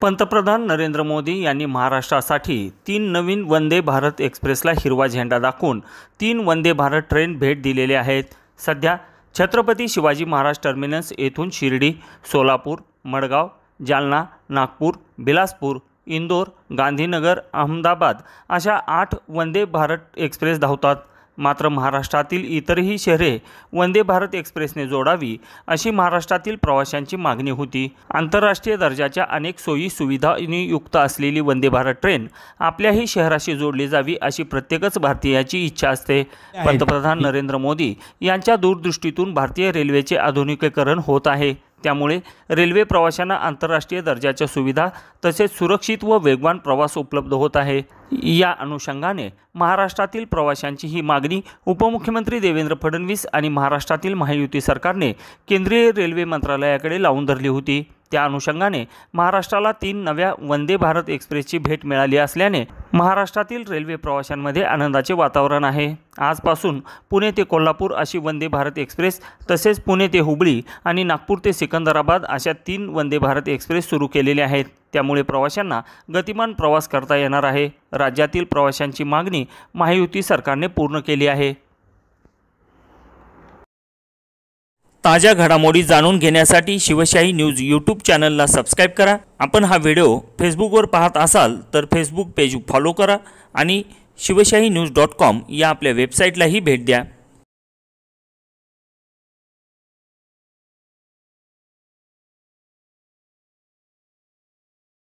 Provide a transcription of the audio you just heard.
पंतप्रधान नरेंद्र मोदी यांनी महाराष्ट्रासाठी 3 नवीन वंदे भारत एक्सप्रेसला हिरवा झेंडा दाखवून 3 वंदे भारत ट्रेन भेट दिलेले आहेत। सध्या छत्रपती शिवाजी महाराज टर्मिनस येथून शिर्डी, सोलापूर, मडगाव, जालना, नागपूर, बिलासपूर, इंदोर, गांधीनगर, अहमदाबाद अशा 8 वंदे भारत एक्सप्रेस धावतात। मात्र महाराष्ट्रातील इतरही शहरे वंदे भारत एक्सप्रेसने जोडावी अशी महाराष्ट्रातील प्रवाशांची मागणी होती। आंतरराष्ट्रीय दर्जाच्या अनेक सोयी सुविधांनी युक्त असलेली वंदे भारत ट्रेन आपल्याही शहराशी जोडली जावी अशी प्रत्येकच भारतीयाची इच्छा असते। पंतप्रधान नरेंद्र मोदी यांच्या दूरदृष्टीतून भारतीय रेल्वेचे आधुनिकीकरण होत आहे। त्यामुळे रेल्वे प्रवाशांना आंतरराष्ट्रीय दर्जाच्या सुविधा तसेच सुरक्षित व वेगवान प्रवास उपलब्ध होत आहे। या अनुषंगाने महाराष्ट्रातील प्रवाशांची ही मागणी उपमुख्यमंत्री देवेंद्र फडणवीस आणि महाराष्ट्रातील महायुती सरकारने केंद्रीय रेल्वे मंत्रालयाकडे लावून धरली होती। त्या अनुषंगाने महाराष्ट्राला 3 नव्या वंदे भारत एक्सप्रेसची भेट मिळाली असल्याने महाराष्ट्रातील रेल्वे प्रवाशांमध्ये आनंदाचे वातावरण आहे। आजपासून पुणे ते कोल्हापूर अशी वंदे भारत एक्सप्रेस तसेच पुणे ते हुबळी आणि नागपूर ते सिकंदराबाद अशा 3 वंदे भारत एक्सप्रेस सुरू केलेले आहेत। त्यामुळे प्रवाशांना गतिमान प्रवास करता येणार आहे। राज्यातील प्रवाशांची मागणी महायुती सरकारने पूर्ण केली आहे। ताज्या घडामोडी जाणून घेण्यासाठी शिवशाही न्यूज यूट्यूब चॅनलला सबस्क्राईब करा। आपण हा व्हिडिओ फेसबुकवर पाहत असाल तर फेसबुक पेज फॉलो करा आणि शिवशाहीन्यूज.com या आपल्या वेबसाईटलाही भेट द्या।